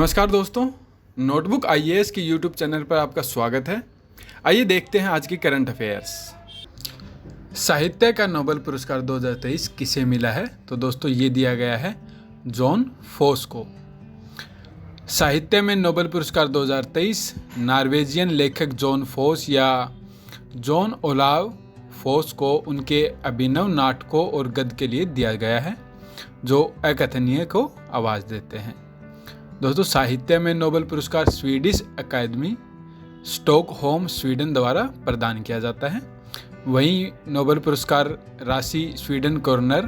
नमस्कार दोस्तों, notebook IAS की यूट्यूब चैनल पर आपका स्वागत है। आइए देखते हैं आज की करंट अफेयर्स। साहित्य का नोबेल पुरस्कार 2023 किसे मिला है? तो दोस्तों ये दिया गया है जॉन फोस को। साहित्य में नोबेल पुरस्कार 2023 नॉर्वेजियन लेखक जॉन फोस या जॉन ओलाव फोस को उनके अभिनव नाटकों और गद्य के लिए दिया गया है जो अकथनीय को आवाज़ देते हैं। दोस्तों साहित्य में नोबेल पुरस्कार स्वीडिश अकादमी स्टॉकहोम स्वीडन द्वारा प्रदान किया जाता है। वहीं नोबेल पुरस्कार राशि स्वीडन कॉर्नर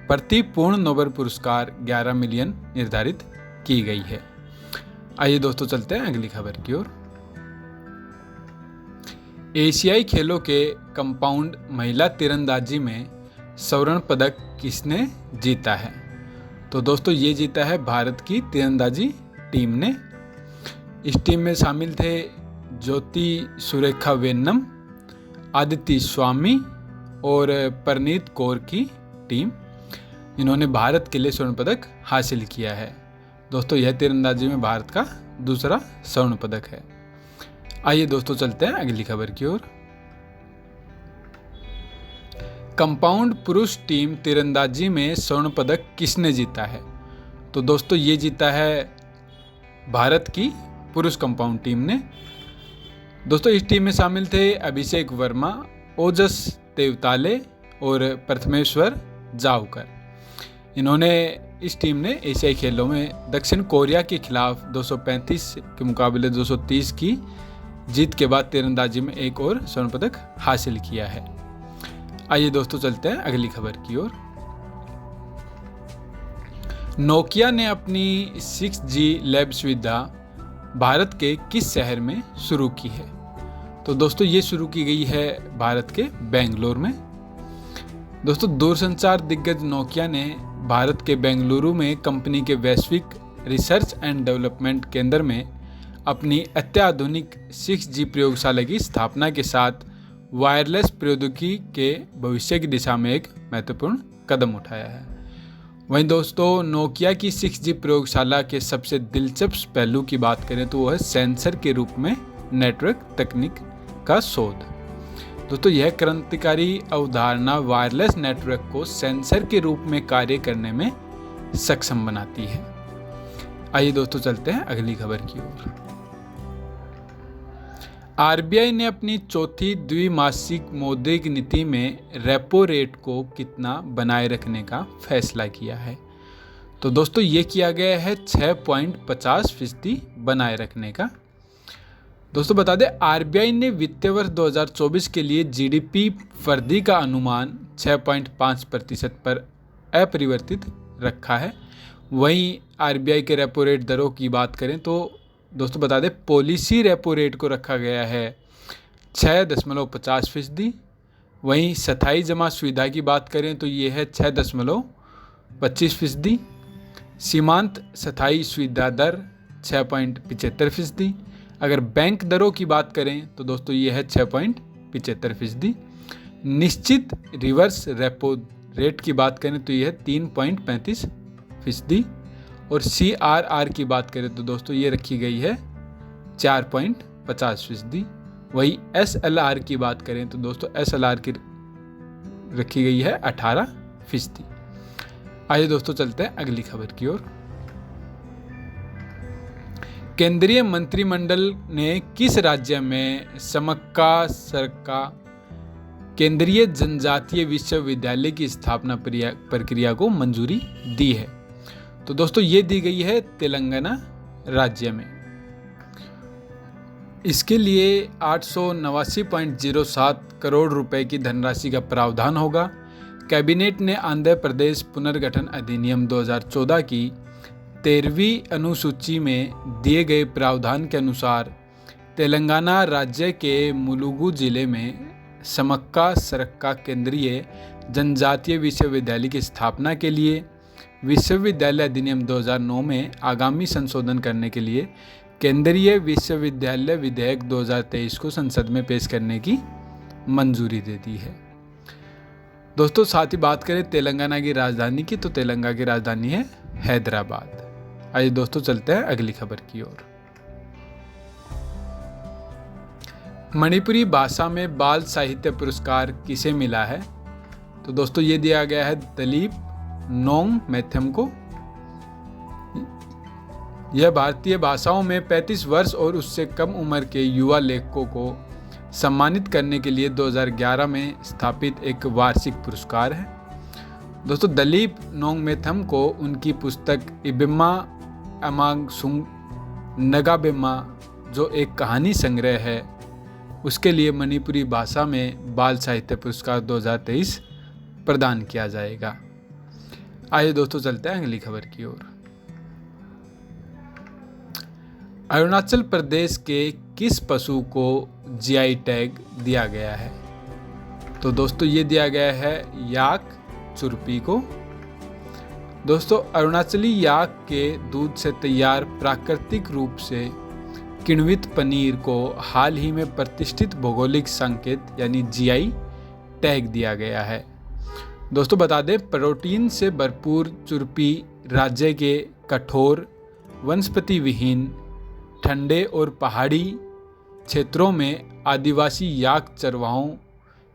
प्रति पूर्ण नोबेल पुरस्कार 11 मिलियन निर्धारित की गई है। आइए दोस्तों चलते हैं अगली खबर की ओर। एशियाई खेलों के कंपाउंड महिला तीरंदाजी में स्वर्ण पदक किसने जीता है? तो दोस्तों ये जीता है भारत की तीरंदाजी टीम ने। इस टीम में शामिल थे ज्योति सुरेखा वेन्नम, आदिति स्वामी और परनीत कौर की टीम। इन्होंने भारत के लिए स्वर्ण पदक हासिल किया है। दोस्तों यह तीरंदाजी में भारत का दूसरा स्वर्ण पदक है। आइए दोस्तों चलते हैं अगली खबर की ओर। कंपाउंड पुरुष टीम तीरंदाजी में स्वर्ण पदक किसने जीता है? तो दोस्तों ये जीता है भारत की पुरुष कंपाउंड टीम ने। दोस्तों इस टीम में शामिल थे अभिषेक वर्मा, ओजस तेवताले और प्रथमेश्वर जावकर। इन्होंने इस टीम ने एशियाई खेलों में दक्षिण कोरिया के खिलाफ 235 के मुकाबले 230 की जीत के बाद तीरंदाजी में एक और स्वर्ण पदक हासिल किया है। आइए दोस्तों चलते हैं अगली खबर की ओर। नोकिया ने अपनी 6G लैब सुविधा भारत के किस शहर में शुरू की है? तो दोस्तों ये शुरू की गई है भारत के बेंगलुरु में। दोस्तों दूरसंचार दिग्गज नोकिया ने भारत के बेंगलुरु में कंपनी के वैश्विक रिसर्च एंड डेवलपमेंट केंद्र में अपनी अत्याधुनिक 6G प्रयोगशाला की स्थापना के साथ वायरलेस प्रौद्योगिकी के भविष्य की दिशा में एक महत्वपूर्ण कदम उठाया है। वहीं दोस्तों नोकिया की 6G प्रयोगशाला के सबसे दिलचस्प पहलू की बात करें तो वो है सेंसर के रूप में नेटवर्क तकनीक का शोध। दोस्तों यह क्रांतिकारी अवधारणा वायरलेस नेटवर्क को सेंसर के रूप में कार्य करने में सक्षम बनाती है। आइए दोस्तों चलते हैं अगली खबर की ओर। आरबीआई ने अपनी चौथी द्विमासिक मौद्रिक नीति में रेपो रेट को कितना बनाए रखने का फैसला किया है? तो दोस्तों ये किया गया है 6.50% बनाए रखने का। दोस्तों बता दें आरबीआई ने वित्तीय वर्ष 2024 के लिए जीडीपी वृद्धि का अनुमान 6.5% पर अपरिवर्तित रखा है। वहीं आरबीआई के रेपो रेट दरों की बात करें तो दोस्तों बता दें पॉलिसी रेपो रेट को रखा गया है 6.50%। वहीं स्थायी जमा सुविधा की बात करें तो ये है 6.25%। सीमांत स्थायी सुविधा दर 6.75%। अगर बैंक दरों की बात करें तो दोस्तों ये है 6.75%। निश्चित रिवर्स रेपो रेट की बात करें तो ये है 3.35%। और CRR की बात करें तो दोस्तों ये रखी गई है 4.50%। वही SLR की बात करें तो दोस्तों SLR की रखी गई है 18%। आइए दोस्तों चलते हैं अगली खबर की ओर। केंद्रीय मंत्रिमंडल ने किस राज्य में समक्का सरका केंद्रीय जनजातीय विश्वविद्यालय की स्थापना प्रक्रिया को मंजूरी दी है? तो दोस्तों ये दी गई है तेलंगाना राज्य में। इसके लिए 889.07 करोड़ रुपए की धनराशि का प्रावधान होगा। कैबिनेट ने आंध्र प्रदेश पुनर्गठन अधिनियम 2014 की 13वीं अनुसूची में दिए गए प्रावधान के अनुसार तेलंगाना राज्य के मुलुगु जिले में समक्का सरक्का केंद्रीय जनजातीय विश्वविद्यालय की स्थापना के लिए विश्वविद्यालय अधिनियम 2009 में आगामी संशोधन करने के लिए केंद्रीय विश्वविद्यालय विधेयक 2023 को संसद में पेश करने की मंजूरी दे दी है। दोस्तों साथ ही बात करें तेलंगाना की राजधानी की तो तेलंगाना की राजधानी है हैदराबाद। आइए दोस्तों चलते हैं अगली खबर की ओर। मणिपुरी भाषा में बाल साहित्य पुरस्कार किसे मिला है? तो दोस्तों ये दिया गया है दलीप नोंगमेथम को। यह भारतीय भाषाओं में 35 वर्ष और उससे कम उम्र के युवा लेखकों को सम्मानित करने के लिए 2011 में स्थापित एक वार्षिक पुरस्कार है। दोस्तों दलीप नोंगमेथम को उनकी पुस्तक इबिम्मा अमांगसुंग नगाबेम्मा, जो एक कहानी संग्रह है, उसके लिए मणिपुरी भाषा में बाल साहित्य पुरस्कार 2023 प्रदान किया जाएगा। आइए दोस्तों चलते हैं अगली खबर की ओर। अरुणाचल प्रदेश के किस पशु को जीआई टैग दिया गया है? तो दोस्तों ये दिया गया है याक चुरपी को। दोस्तों अरुणाचली याक के दूध से तैयार प्राकृतिक रूप से किण्वित पनीर को हाल ही में प्रतिष्ठित भौगोलिक संकेत यानी जीआई टैग दिया गया है। दोस्तों बता दें, प्रोटीन से भरपूर चुरपी राज्य के कठोर, वनस्पति विहीन, ठंडे और पहाड़ी क्षेत्रों में आदिवासी याक चरवाहों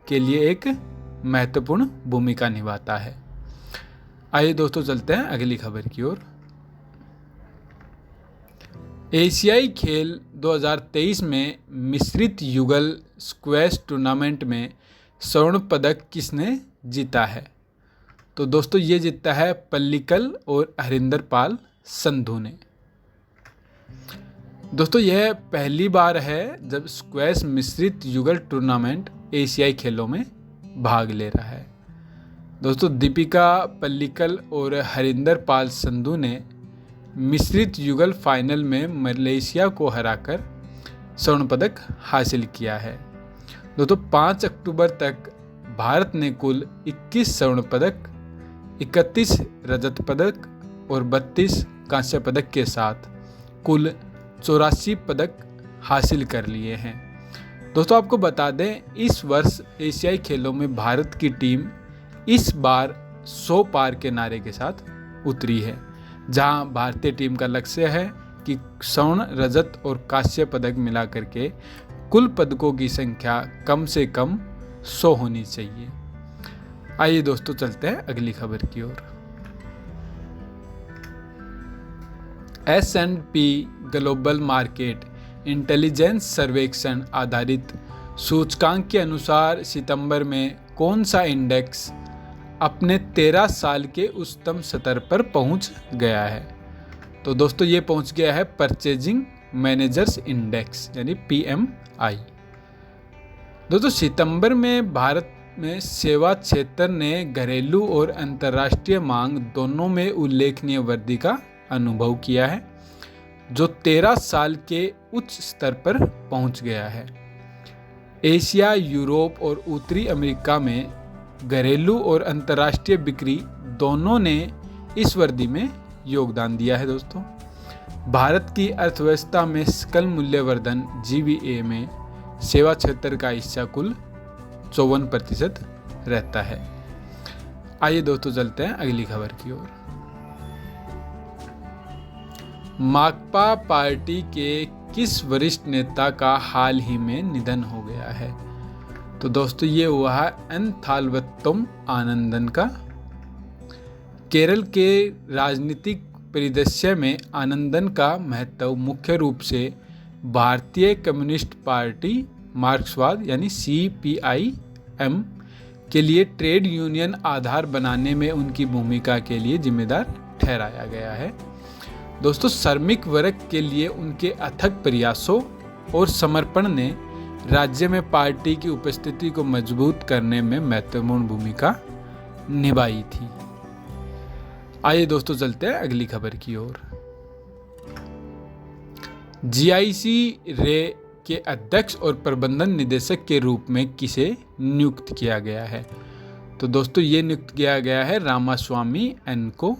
के लिए एक महत्वपूर्ण भूमिका निभाता है। आइए दोस्तों चलते हैं अगली खबर की ओर। एशियाई खेल 2023 में मिश्रित युगल स्क्वैश टूर्नामेंट में स्वर्ण पदक किसने जीता है? तो दोस्तों ये जीता है पल्लिकल और हरिंदर पाल संधू ने। दोस्तों यह पहली बार है जब स्क्वैश मिश्रित युगल टूर्नामेंट एशियाई खेलों में भाग ले रहा है। दोस्तों दीपिका पल्लिकल और हरिंदर पाल संधू ने मिश्रित युगल फाइनल में मलेशिया को हराकर स्वर्ण पदक हासिल किया है। दोस्तों 5 अक्टूबर तक भारत ने कुल 21 स्वर्ण पदक, 31 रजत पदक और 32 कांस्य पदक के साथ कुल 84 पदक हासिल कर लिए हैं। दोस्तों आपको बता दें, इस वर्ष एशियाई खेलों में भारत की टीम इस बार 100 पार के नारे के साथ उतरी है, जहां भारतीय टीम का लक्ष्य है कि स्वर्ण, रजत और कांस्य पदक मिलाकर के कुल पदकों की संख्या कम से कम 100 होनी चाहिए। आइए दोस्तों चलते हैं अगली खबर की ओर। S&P ग्लोबल मार्केट इंटेलिजेंस सर्वेक्षण आधारित सूचकांक के अनुसार सितंबर में कौन सा इंडेक्स अपने 13 साल के उच्चतम स्तर पर पहुंच गया है? तो दोस्तों ये पहुंच गया है परचेजिंग मैनेजर्स इंडेक्स यानी PMI। दोस्तों सितंबर में भारत में सेवा क्षेत्र ने घरेलू और अंतर्राष्ट्रीय मांग दोनों में उल्लेखनीय वृद्धि का अनुभव किया है, जो 13 साल के उच्च स्तर पर पहुंच गया है। एशिया, यूरोप और उत्तरी अमेरिका में घरेलू और अंतर्राष्ट्रीय बिक्री दोनों ने इस वृद्धि में योगदान दिया है। दोस्तों भारत की अर्थव्यवस्था में सकल मूल्यवर्धन GVA में सेवा क्षेत्र का हिस्सा कुल 54% रहता है। आइए दोस्तों चलते हैं अगली खबर की ओर। माकपा पार्टी के किस वरिष्ठ नेता का हाल ही में निधन हो गया है? तो दोस्तों ये हुआ है एन थालवत्तम आनंदन का। केरल के राजनीतिक परिदृश्य में आनंदन का महत्व मुख्य रूप से भारतीय कम्युनिस्ट पार्टी मार्क्सवाद यानी CPIM के लिए ट्रेड यूनियन आधार बनाने में उनकी भूमिका के लिए जिम्मेदार ठहराया गया है। दोस्तों श्रमिक वर्ग के लिए उनके अथक प्रयासों और समर्पण ने राज्य में पार्टी की उपस्थिति को मजबूत करने में महत्वपूर्ण भूमिका निभाई थी। आइए दोस्तों चलते हैं अगली खबर की ओर। GIC रे के अध्यक्ष और प्रबंधन निदेशक के रूप में किसे नियुक्त किया गया है? तो दोस्तों ये नियुक्त किया गया है रामास्वामी एन को।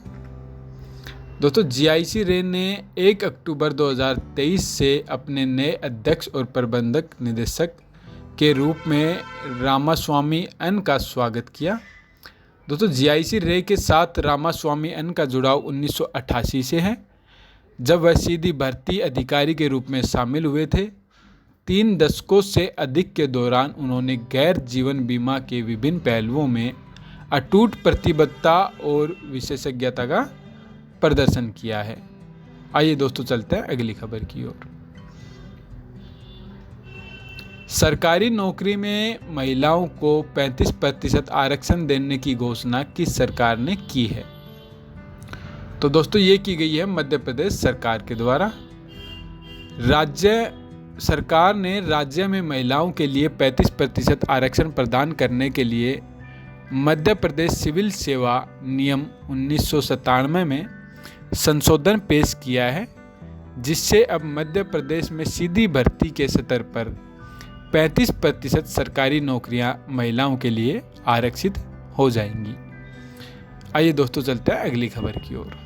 दोस्तों GIC रे ने 1 अक्टूबर 2023 से अपने नए अध्यक्ष और प्रबंधक निदेशक के रूप में रामास्वामी एन का स्वागत किया। दोस्तों GIC रे के साथ रामास्वामी एन का जुड़ाव 1988 से है, जब वह सीधी भर्ती अधिकारी के रूप में शामिल हुए थे। 3 दशकों से अधिक के दौरान उन्होंने गैर जीवन बीमा के विभिन्न पहलुओं में अटूट प्रतिबद्धता और विशेषज्ञता का प्रदर्शन किया है। आइए दोस्तों चलते हैं अगली खबर की ओर। सरकारी नौकरी में महिलाओं को 35% आरक्षण देने की घोषणा किस सरकार ने की है? तो दोस्तों ये की गई है मध्य प्रदेश सरकार के द्वारा। राज्य सरकार ने राज्य में महिलाओं के लिए 35% आरक्षण प्रदान करने के लिए मध्य प्रदेश सिविल सेवा नियम 1997 में संशोधन पेश किया है, जिससे अब मध्य प्रदेश में सीधी भर्ती के स्तर पर 35% सरकारी नौकरियां महिलाओं के लिए आरक्षित हो जाएंगी। आइए दोस्तों चलते हैं अगली खबर की ओर।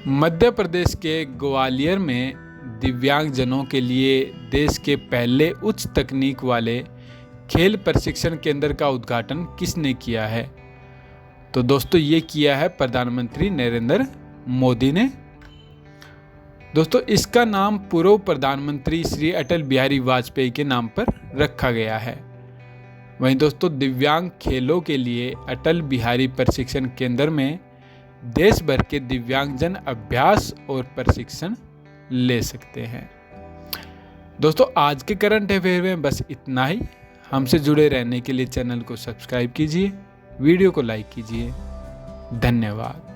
मध्य प्रदेश के ग्वालियर में दिव्यांगजनों के लिए देश के पहले उच्च तकनीक वाले खेल प्रशिक्षण केंद्र का उद्घाटन किसने किया है? तो दोस्तों ये किया है प्रधानमंत्री नरेंद्र मोदी ने। दोस्तों इसका नाम पूर्व प्रधानमंत्री श्री अटल बिहारी वाजपेयी के नाम पर रखा गया है। वहीं दोस्तों दिव्यांग खेलों के लिए अटल बिहारी प्रशिक्षण केंद्र में देश भर के दिव्यांगजन अभ्यास और प्रशिक्षण ले सकते हैं। दोस्तों आज के करंट अफेयर में बस इतना ही। हमसे जुड़े रहने के लिए चैनल को सब्सक्राइब कीजिए, वीडियो को लाइक कीजिए। धन्यवाद।